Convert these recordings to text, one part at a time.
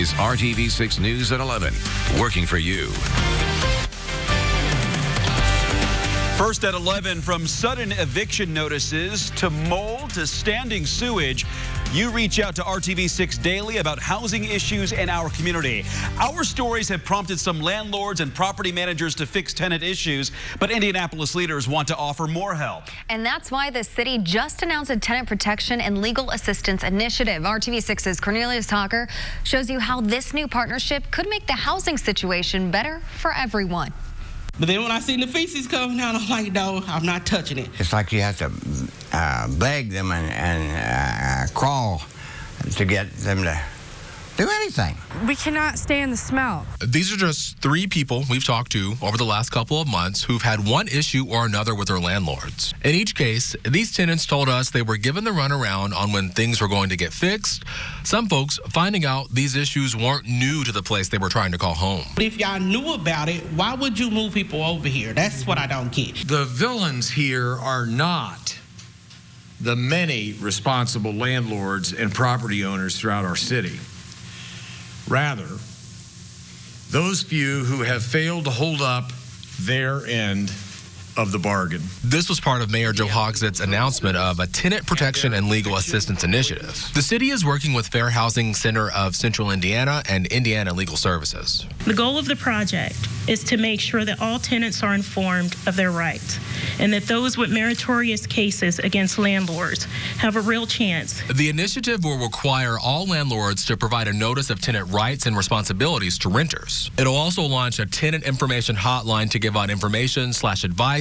is RTV6 News at 11, working for you. First at 11, from sudden eviction notices to mold to standing sewage, you reach out to RTV6 Daily about housing issues in our community. Our stories have prompted some landlords and property managers to fix tenant issues, but Indianapolis leaders want to offer more help. And that's why the city just announced a tenant protection and legal assistance initiative. RTV6's Cornelius Hawker shows you how this new partnership could make the housing situation better for everyone. But then when I seen the feces coming down, I'm like, no, I'm not touching it. It's like you have to beg them and crawl to get them to do anything. We cannot stand the smell. These are just 3 people we've talked to over the last couple of months who've had one issue or another with their landlords. In each case, these tenants told us they were given the runaround on when things were going to get fixed. Some folks finding out these issues weren't new to the place they were trying to call home. But if y'all knew about it, why would you move people over here? That's what I don't get. The villains here are not the many responsible landlords and property owners throughout our city. Rather, those few who have failed to hold up their end of the bargain. This was part of Mayor Joe Hogshead's announcement of a tenant protection and legal assistance initiative. The city is working with Fair Housing Center of Central Indiana and Indiana Legal Services. The goal of the project is to make sure that all tenants are informed of their rights and that those with meritorious cases against landlords have a real chance. The initiative will require all landlords to provide a notice of tenant rights and responsibilities to renters. It'll also launch a tenant information hotline to give out information/advice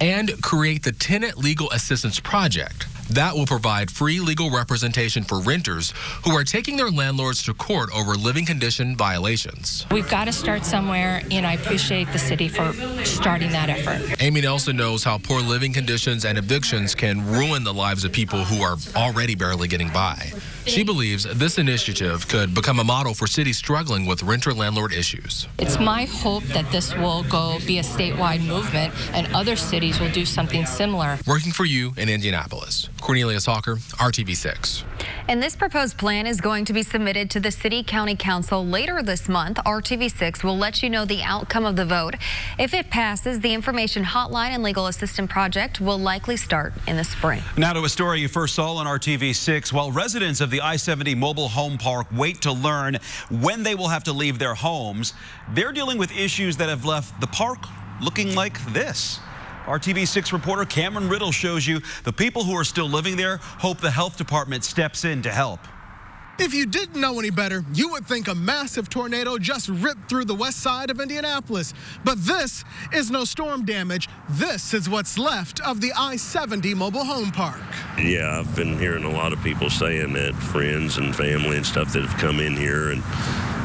and create the Tenant Legal Assistance Project. That will provide free legal representation for renters who are taking their landlords to court over living condition violations. We've got to start somewhere, and I appreciate the city for starting that effort. Amy Nelson knows how poor living conditions and evictions can ruin the lives of people who are already barely getting by. She believes this initiative could become a model for cities struggling with renter-landlord issues. It's my hope that this will be a statewide movement and other cities will do something similar. Working for you in Indianapolis. Cornelius Hawker, RTV6. And this proposed plan is going to be submitted to the City County Council later this month. RTV6 will let you know the outcome of the vote. If it passes, the Information Hotline and Legal Assistance Project will likely start in the spring. Now to a story you first saw on RTV6. While residents of the I-70 mobile home park wait to learn when they will have to leave their homes, they're dealing with issues that have left the park looking like this. RTV6 reporter Cameron Riddle shows you the people who are still living there hope the health department steps in to help. If you didn't know any better, you would think a massive tornado just ripped through the west side of Indianapolis. But this is no storm damage. This is what's left of the I-70 mobile home park. Yeah, I've been hearing a lot of people saying that, friends and family and stuff that have come in here, and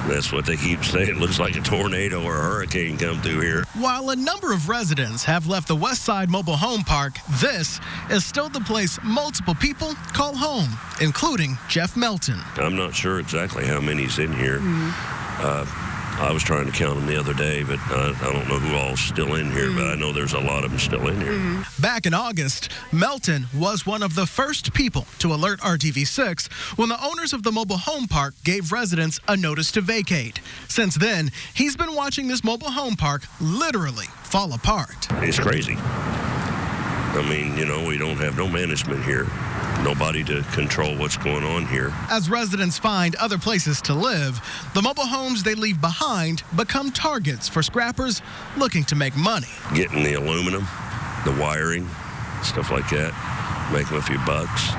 that's what they keep saying. It looks like a tornado or a hurricane come through here. While a number of residents have left the West Side Mobile Home Park, this is still the place multiple people call home, including Jeff Melton. I'm not sure exactly how many's in here. I was trying to count them the other day, but I don't know who all's still in here, but I know there's a lot of them still in here. Back in August, Melton was one of the first people to alert RTV6 when the owners of the mobile home park gave residents a notice to vacate. Since then, he's been watching this mobile home park literally fall apart. It's crazy. I mean, you know, we don't have no management here. Nobody to control what's going on here. As residents find other places to live, the mobile homes they leave behind become targets for scrappers looking to make money. Getting the aluminum, the wiring, stuff like that, making a few bucks.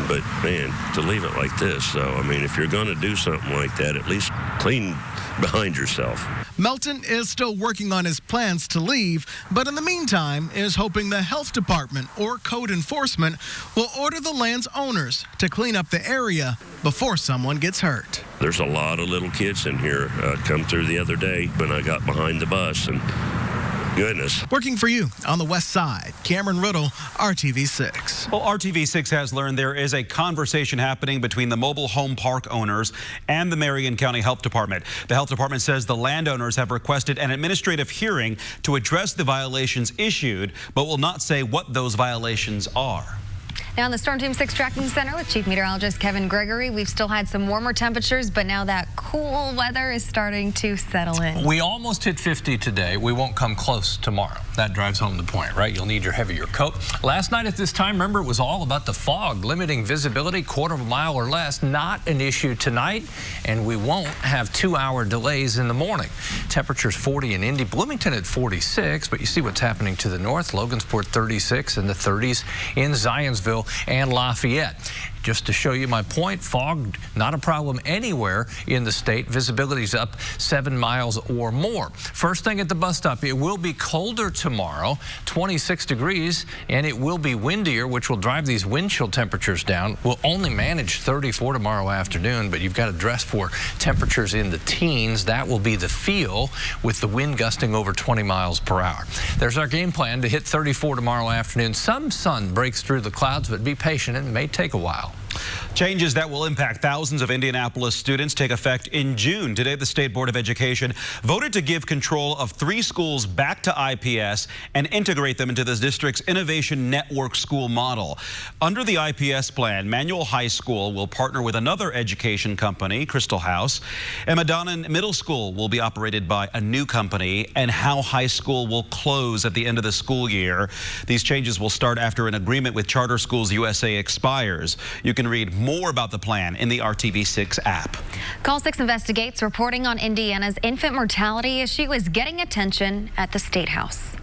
But, man, to leave it like this, so, I mean, if you're going to do something like that, at least clean behind yourself. Melton is still working on his plans to leave, but in the meantime is hoping the health department or code enforcement will order the land's owners to clean up the area before someone gets hurt. There's a lot of little kids in here come through the other day when I got behind the bus, and goodness. Working for you on the west side, Cameron Riddle, RTV6. Well, RTV6 has learned there is a conversation happening between the mobile home park owners and the Marion County Health Department. The health department says the landowners have requested an administrative hearing to address the violations issued, but will not say what those violations are. Now in the Storm Team 6 Tracking Center with Chief Meteorologist Kevin Gregory, we've still had some warmer temperatures, but now that cool weather is starting to settle in. We almost hit 50 today. We won't come close tomorrow. That drives home the point, right? You'll need your heavier coat. Last night at this time, remember, it was all about the fog, limiting visibility, quarter of a mile or less. Not an issue tonight, and we won't have 2-hour delays in the morning. Temperatures 40 in Indy, Bloomington at 46, but you see what's happening to the north. Logansport 36 in the 30s in Zionsville and Lafayette. Just to show you my point, fog, not a problem anywhere in the state. Visibility's up 7 miles or more. First thing at the bus stop, it will be colder tomorrow, 26 degrees, and it will be windier, which will drive these wind chill temperatures down. We'll only manage 34 tomorrow afternoon, but you've got to dress for temperatures in the teens. That will be the feel with the wind gusting over 20 miles per hour. There's our game plan to hit 34 tomorrow afternoon. Some sun breaks through the clouds, but be patient. It may take a while. Changes that will impact thousands of Indianapolis students take effect in June. Today, the State Board of Education voted to give control of 3 schools back to IPS and integrate them into the district's Innovation Network school model. Under the IPS plan, Manual High School will partner with another education company, Crystal House, and Madonna Middle School will be operated by a new company, and Howe High School will close at the end of the school year. These changes will start after an agreement with Charter Schools USA expires. You can read more about the plan in the RTV6 app. Call 6 investigates reporting on Indiana's infant mortality issue is getting attention at the State House.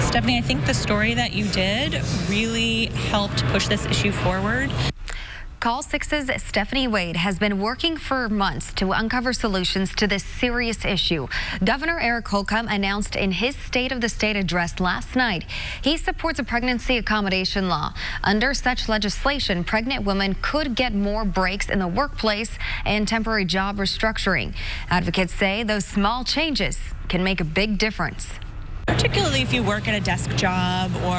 Stephanie, I think the story that you did really helped push this issue forward. Call 6's Stephanie Wade has been working for months to uncover solutions to this serious issue. Governor Eric Holcomb announced in his State of the State address last night he supports a pregnancy accommodation law. Under such legislation, pregnant women could get more breaks in the workplace and temporary job restructuring. Advocates say those small changes can make a big difference. Particularly if you work at a desk job or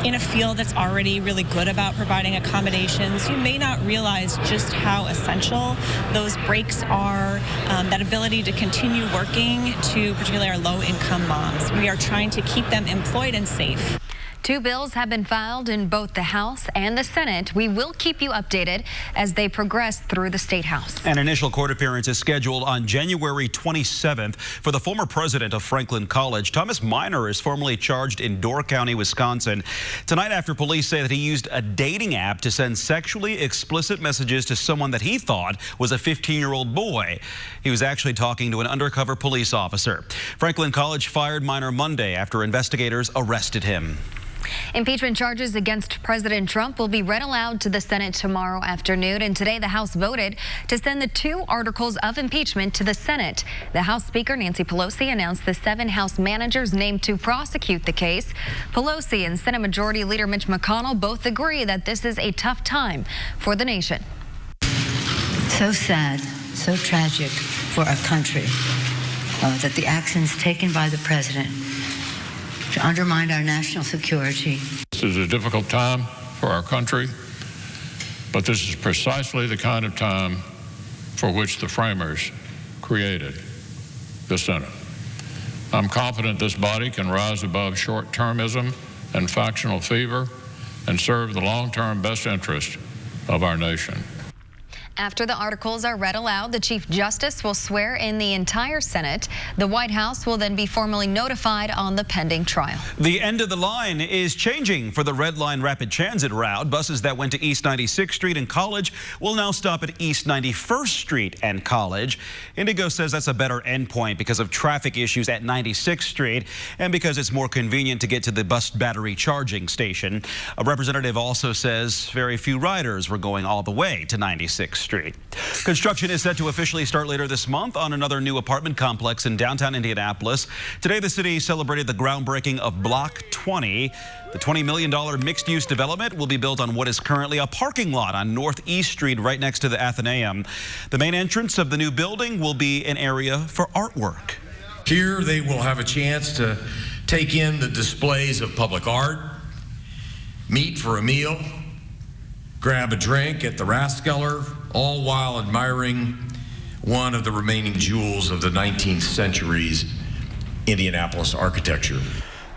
in a field that's already really good about providing accommodations, you may not realize just how essential those breaks are, that ability to continue working to particularly our low-income moms. We are trying to keep them employed and safe. 2 bills have been filed in both the House and the Senate. We will keep you updated as they progress through the State House. An initial court appearance is scheduled on January 27th for the former president of Franklin College. Thomas Minor is formally charged in Door County, Wisconsin, tonight after police say that he used a dating app to send sexually explicit messages to someone that he thought was a 15-year-old boy. He was actually talking to an undercover police officer. Franklin College fired Minor Monday after investigators arrested him. Impeachment charges against President Trump will be read aloud to the Senate tomorrow afternoon, and today the House voted to send the 2 articles of impeachment to the Senate. The House Speaker Nancy Pelosi announced the 7 House managers named to prosecute the case. Pelosi and Senate Majority Leader Mitch McConnell both agree that this is a tough time for the nation. So sad, so tragic for our country that the actions taken by the president to undermine our national security. This is a difficult time for our country, but this is precisely the kind of time for which the framers created the Senate. I'm confident this body can rise above short-termism and factional fever and serve the long-term best interest of our nation. After the articles are read aloud, the Chief Justice will swear in the entire Senate. The White House will then be formally notified on the pending trial. The end of the line is changing for the Red Line Rapid Transit route. Buses that went to East 96th Street and College will now stop at East 91st Street and College. Indigo says that's a better endpoint because of traffic issues at 96th Street and because it's more convenient to get to the bus battery charging station. A representative also says very few riders were going all the way to 96th Street. Construction is set to officially start later this month on another new apartment complex in downtown Indianapolis. Today, the city celebrated the groundbreaking of Block 20. The $20 million mixed-use development will be built on what is currently a parking lot on Northeast Street right next to the Athenaeum. The main entrance of the new building will be an area for artwork. Here, they will have a chance to take in the displays of public art, meet for a meal, grab a drink at the Rathskeller, all while admiring one of the remaining jewels of the 19th century's Indianapolis architecture.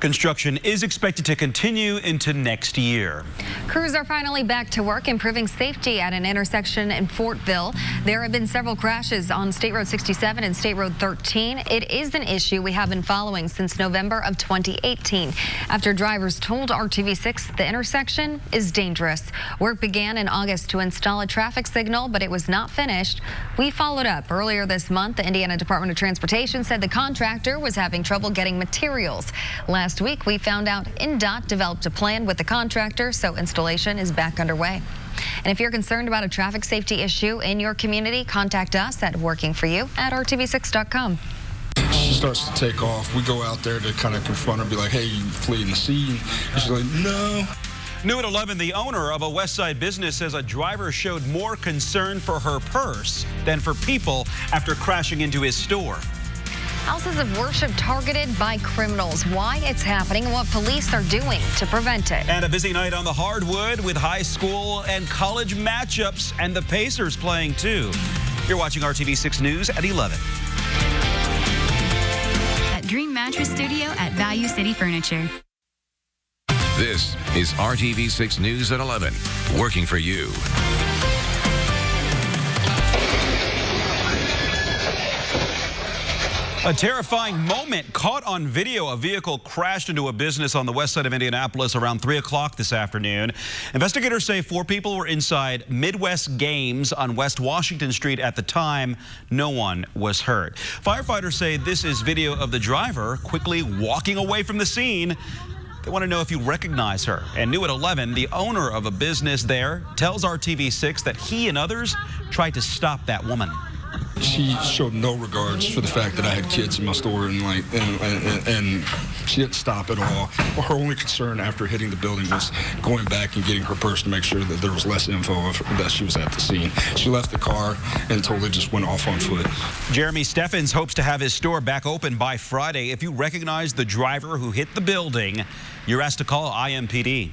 Construction is expected to continue into next year. Crews are finally back to work improving safety at an intersection in Fortville. There have been several crashes on State Road 67 and State Road 13. It is an issue we have been following since November of 2018. After drivers told RTV6 the intersection is dangerous. Work began in August to install a traffic signal, but it was not finished. We followed up earlier this month. The Indiana Department of Transportation said the contractor was having trouble getting materials. Last week, we found out INDOT developed a plan with the contractor, so installation is back underway. And if you're concerned about a traffic safety issue in your community, contact us at workingforyou@rtv6.com. She starts to take off. We go out there to kind of confront her, be like, hey, you fleeing the scene? And she's like, no. New at 11, the owner of a West Side business says a driver showed more concern for her purse than for people after crashing into his store. Houses of worship targeted by criminals. Why it's happening and what police are doing to prevent it. And a busy night on the hardwood with high school and college matchups and the Pacers playing too. You're watching RTV6 News at 11. At Dream Mattress Studio at Value City Furniture. This is RTV6 News at 11, working for you. A terrifying moment caught on video. A vehicle crashed into a business on the west side of Indianapolis around 3 o'clock this afternoon. Investigators say 4 people were inside Midwest Games on West Washington Street at the time. No one was hurt. Firefighters say this is video of the driver quickly walking away from the scene. They want to know if you recognize her. And new at 11, the owner of a business there tells RTV6 that he and others tried to stop that woman. She showed no regards for the fact that I had kids in my store, and she didn't stop at all. Her only concern after hitting the building was going back and getting her purse to make sure that there was less info that she was at the scene. She left the car and totally just went off on foot. Jeremy Steffens hopes to have his store back open by Friday. If you recognize the driver who hit the building, you're asked to call IMPD.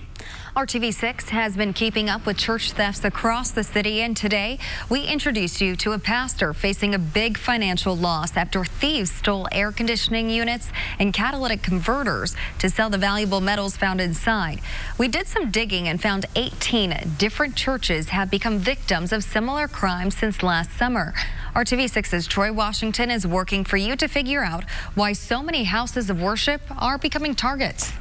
RTV6 has been keeping up with church thefts across the city, and today we introduce you to a pastor facing a big financial loss after thieves stole air conditioning units and catalytic converters to sell the valuable metals found inside. We did some digging and found 18 different churches have become victims of similar crimes since last summer. RTV6's Troy Washington is working for you to figure out why so many houses of worship are becoming targets.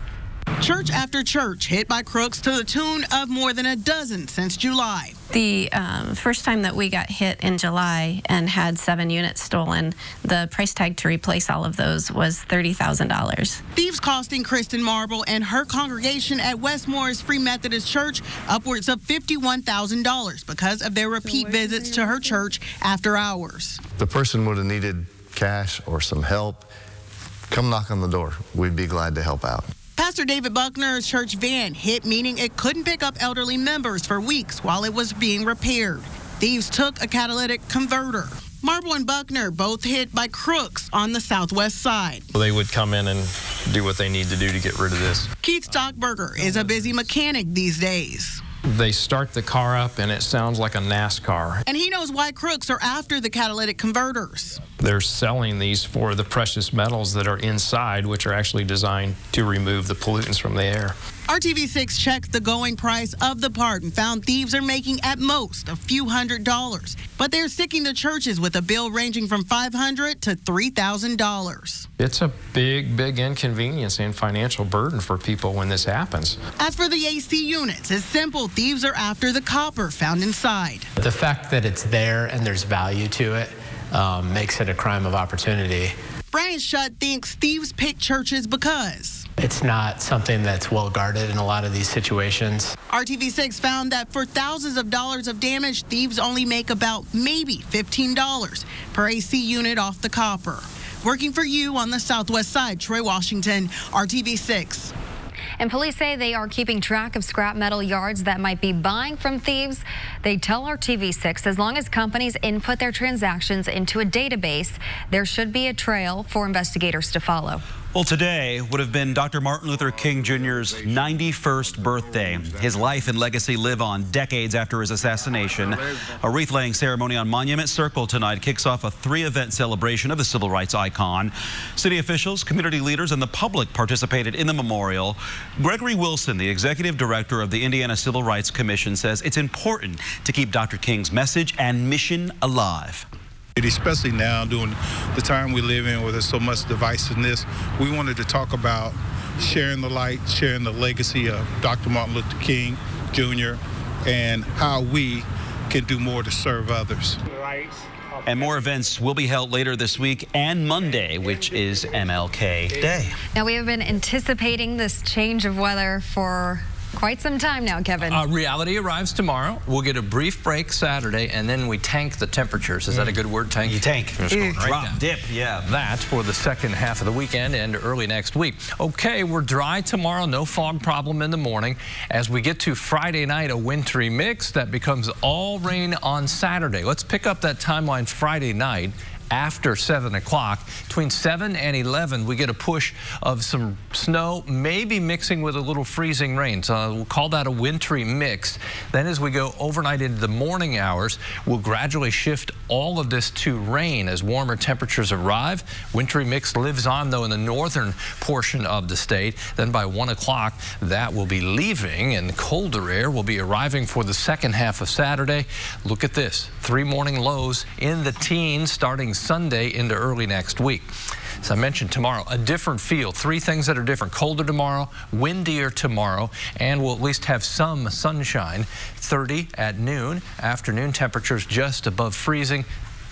Church after church hit by crooks to the tune of more than a dozen since July. The first time that we got hit in July and had 7 units stolen, the price tag to replace all of those was $30,000. Thieves costing Kristen Marble and her congregation at West Morris Free Methodist Church upwards of $51,000 because of their repeat visits to her church after hours. The person would have needed cash or some help. Come knock on the door. We'd be glad to help out. Pastor David Buckner's church van hit, meaning it couldn't pick up elderly members for weeks while it was being repaired. Thieves took a catalytic converter. Marble and Buckner both hit by crooks on the southwest side. They would come in and do what they need to do to get rid of this. Keith Stockberger is a busy mechanic these days. They start the car up and it sounds like a NASCAR. And he knows why crooks are after the catalytic converters. They're selling these for the precious metals that are inside, which are actually designed to remove the pollutants from the air. RTV6 checked the going price of the part and found thieves are making at most a few $100s. But they're sticking to churches with a bill ranging from $500 to $3,000. It's a big inconvenience and financial burden for people when this happens. As for the AC units, it's simple. Thieves are after the copper found inside. The fact that it's there and there's value to it makes it a crime of opportunity. Brian Shutt thinks thieves pick churches because it's not something that's well guarded in a lot of these situations. RTV6 found that for thousands of dollars of damage, thieves only make about maybe $15 per AC unit off the copper. Working for you on the southwest side, Troy Washington, RTV6. And police say they are keeping track of scrap metal yards that might be buying from thieves. They tell RTV6 as long as companies input their transactions into a database, there should be a trail for investigators to follow. Well, today would have been Dr. Martin Luther King Jr.'s 91st birthday. His life and legacy live on decades after his assassination. A wreath-laying ceremony on Monument Circle tonight kicks off a 3-event celebration of the civil rights icon. City officials, community leaders, and the public participated in the memorial. Gregory Wilson, the executive director of the Indiana Civil Rights Commission, says it's important to keep Dr. King's message and mission alive. Especially now, during the time we live in where there's so much divisiveness, we wanted to talk about sharing the light, sharing the legacy of Dr. Martin Luther King Jr. and how we can do more to serve others. And more events will be held later this week and Monday, which is MLK Day. Now, we have been anticipating this change of weather for quite some time now, Kevin. Reality arrives tomorrow. We'll get a brief break Saturday, and then we tank the temperatures. Is that a good word, tank? You tank. Drop, dip, yeah. That's for the second half of the weekend and early next week. Okay, we're dry tomorrow. No fog problem in the morning. As we get to Friday night, a wintry mix that becomes all rain on Saturday. Let's pick up that timeline Friday night. After 7 o'clock, between 7 and 11, we get a push of some snow, maybe mixing with a little freezing rain. So we'll call that a wintry mix. Then as we go overnight into the morning hours, we'll gradually shift all of this to rain as warmer temperatures arrive. Wintry mix lives on, though, in the northern portion of the state. Then by 1 o'clock, that will be leaving, and colder air will be arriving for the second half of Saturday. Look at this. 3 morning lows in the teens starting Sunday into early next week. As I mentioned, tomorrow, a different feel. 3 things that are different. Colder tomorrow, windier tomorrow, and we'll at least have some sunshine. 30 at noon. Afternoon temperatures just above freezing.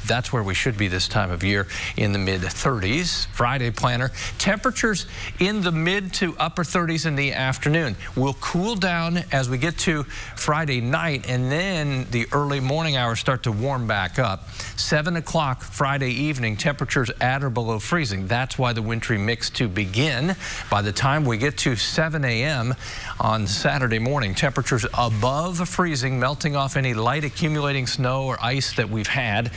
That's where we should be this time of year, in the mid-30s. Friday planner, temperatures in the mid to upper 30s in the afternoon. We'll cool down as we get to Friday night, and then the early morning hours start to warm back up. 7 o'clock Friday evening, temperatures at or below freezing. That's why the wintry mix to begin. By the time we get to 7 a.m. on Saturday morning, temperatures above freezing, melting off any light accumulating snow or ice that we've had.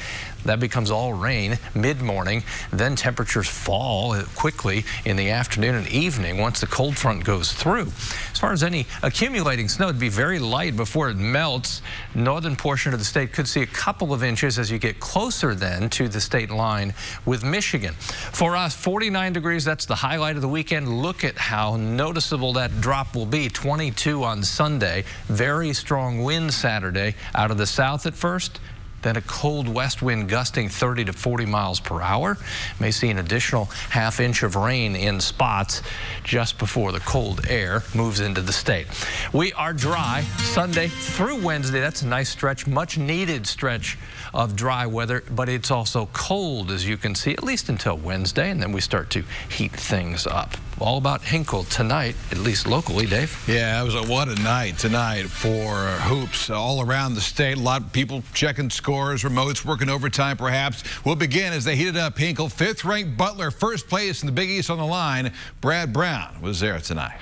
That becomes all rain mid-morning. Then temperatures fall quickly in the afternoon and evening once the cold front goes through. As far as any accumulating snow, it'd be very light before it melts. Northern portion of the state could see a couple of inches as you get closer then to the state line with Michigan. For us, 49 degrees, that's the highlight of the weekend. Look at how noticeable that drop will be. 22 on Sunday. Very strong wind Saturday out of the south at first. Then a cold west wind gusting 30 to 40 miles per hour. May see an additional ½ inch of rain in spots just before the cold air moves into the state. We are dry Sunday through Wednesday. That's a nice stretch, much needed stretch of dry weather, but it's also cold, as you can see, at least until Wednesday, and then we start to heat things up. All about Hinkle tonight, at least locally, Dave. Yeah, what a night tonight for hoops all around the state. A lot of people checking scores, remotes, working overtime perhaps. We'll begin as they heated up Hinkle. 5th-ranked Butler, first place in the Big East on the line. Brad Brown was there tonight.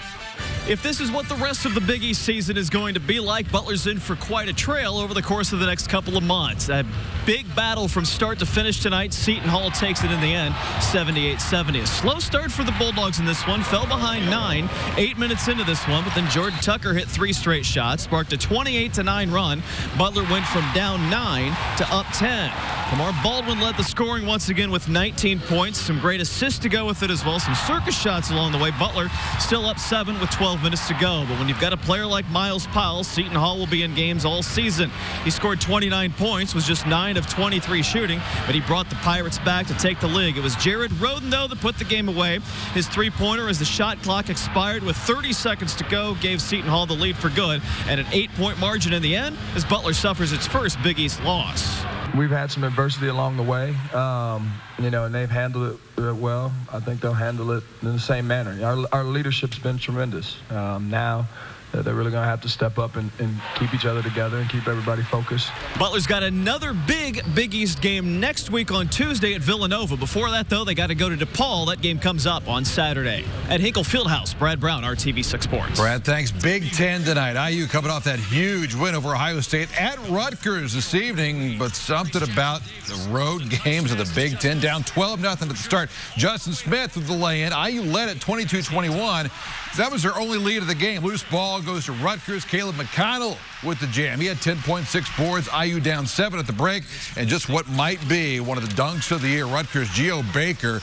If this is what the rest of the Big East season is going to be like, Butler's in for quite a trail over the course of the next couple of months. A big battle from start to finish tonight. Seton Hall takes it in the end, 78-70. A slow start for the Bulldogs in this one. Fell behind 9, 8 minutes into this one, but then Jordan Tucker hit 3 straight shots, sparked a 28-9 run. Butler went from down 9 to up 10. Kamar Baldwin led the scoring once again with 19 points. Some great assists to go with it as well. Some circus shots along the way. Butler still up 7 with 12 minutes to go. But when you've got a player like Miles Powell, Seton Hall will be in games all season. He scored 29 points, was just 9 of 23 shooting, but he brought the Pirates back to take the league. It was Jared Roden, though, that put the game away. His 3-pointer as the shot clock expired with 30 seconds to go gave Seton Hall the lead for good, and an 8-point margin in the end as Butler suffers its first Big East loss. We've had some adversity along the way, and they've handled it well. I think they'll handle it in the same manner. Our leadership's been tremendous. Now they're really going to have to step up and keep each other together and keep everybody focused. Butler's got another Big East game next week on Tuesday at Villanova. Before that, though, they got to go to DePaul. That game comes up on Saturday. At Hinkle Fieldhouse, Brad Brown, RTV6 Sports. Brad, thanks. Big Ten tonight. IU coming off that huge win over Ohio State at Rutgers this evening, but something about the road games of the Big Ten. Down 12-0 at the start. Justin Smith with the lay-in. IU led at 22-21. That was their only lead of the game. Loose ball goes to Rutgers. Caleb McConnell with the jam. He had 10.6 boards. IU down 7 at the break. And just what might be one of the dunks of the year, Rutgers' Geo Baker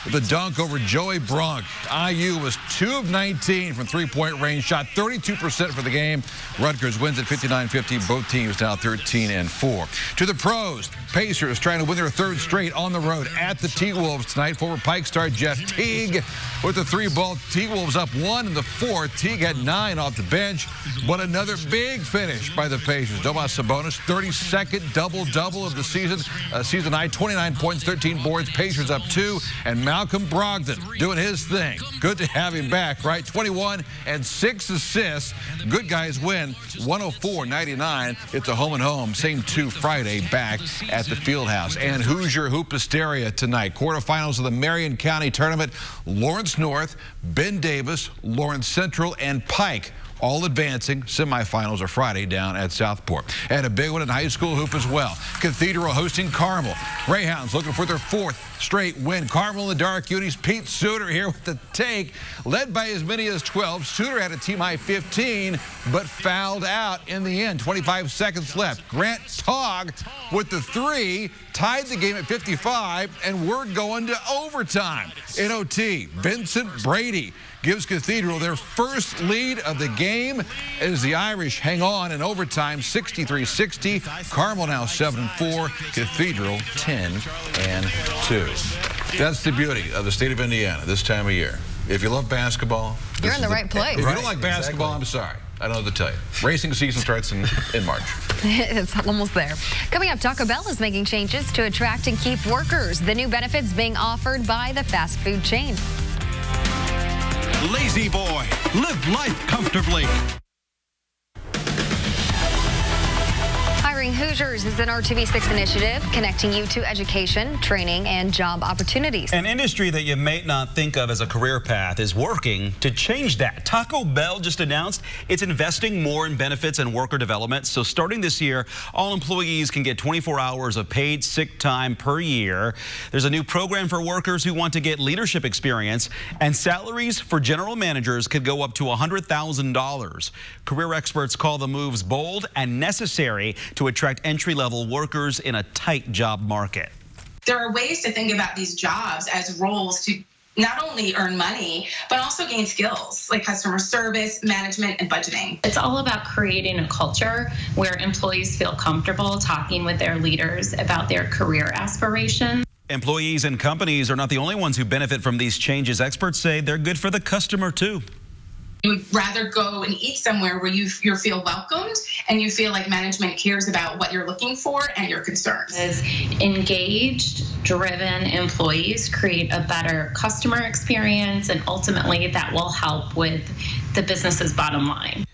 with a dunk over Joey Brunk. IU was 2 of 19 from three-point range, shot 32% for the game. Rutgers wins at 59-50. Both teams now 13-4. To the pros, Pacers trying to win their third straight on the road at the T-Wolves tonight. Former Pike star Jeff Teague with the three-ball. T-Wolves up 1 in the fourth. Teague had 9 off the bench, but another big finish by the Pacers. Domas Sabonis, 32nd double-double of the season. Season high, 29 points, 13 boards. Pacers up 2, and Malcolm Brogdon doing his thing. Good to have him back, right? 21 and 6 assists. Good guys win 104-99. It's a home and home. Same 2 Friday back at the Fieldhouse. And Hoosier Hoop Hysteria tonight. Quarterfinals of the Marion County Tournament. Lawrence North, Ben Davis, Lawrence Central, and Pike all advancing. Semifinals are Friday down at Southport. And a big one in high school hoop as well. Cathedral hosting Carmel. Greyhounds looking for their 4th straight win. Carmel in the Dark Unis. Pete Suter here with the take. Led by as many as 12. Suter had a team high 15, but fouled out in the end. 25 seconds left. Grant Togg with the 3. Tied the game at 55, and we're going to overtime. In OT, Vincent Brady gives Cathedral their first lead of the game as the Irish hang on in overtime, 63-60. Carmel now 7-4. Cathedral 10-2. That's the beauty of the state of Indiana this time of year. If you love basketball, you're in the right place. If you don't like basketball, I'm sorry. I don't know what to tell you. Racing season starts in March. It's almost there. Coming up, Taco Bell is making changes to attract and keep workers. The new benefits being offered by the fast food chain. Lazy Boy, live life comfortably. Hiring Hoosiers is an RTV6 initiative connecting you to education, training, and job opportunities. An industry that you may not think of as a career path is working to change that. Taco Bell just announced it's investing more in benefits and worker development. So starting this year, all employees can get 24 hours of paid sick time per year. There's a new program for workers who want to get leadership experience, and salaries for general managers could go up to $100,000. Career experts call the moves bold and necessary to attract entry-level workers in a tight job market. There are ways to think about these jobs as roles to not only earn money, but also gain skills like customer service, management, and budgeting. It's all about creating a culture where employees feel comfortable talking with their leaders about their career aspirations. Employees and companies are not the only ones who benefit from these changes. Experts say they're good for the customer, too. You would rather go and eat somewhere where you feel welcomed and you feel like management cares about what you're looking for and your concerns. As engaged, driven employees create a better customer experience, and ultimately that will help with the business's bottom line.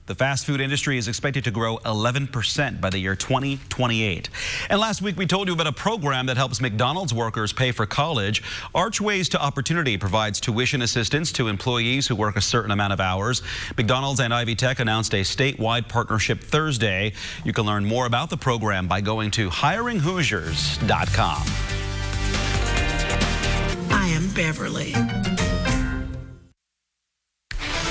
The fast food industry is expected to grow 11% by the year 2028. And last week we told you about a program that helps McDonald's workers pay for college. Archways to Opportunity provides tuition assistance to employees who work a certain amount of hours. McDonald's and Ivy Tech announced a statewide partnership Thursday. You can learn more about the program by going to hiringhoosiers.com. I am Beverly.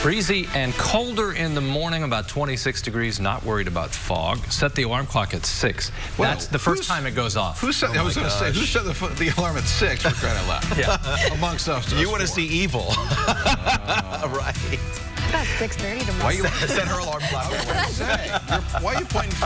Breezy and colder in the morning, about 26 degrees, not worried about fog. Set the alarm clock at 6. Well, that's the first time it goes off. Who set, I was going to say, who set the alarm at 6 for crying out loud? Yeah. Amongst us. You want to see evil. Right. About 6:30 tomorrow. Why you set her alarm clock? Why are you pointing fingers?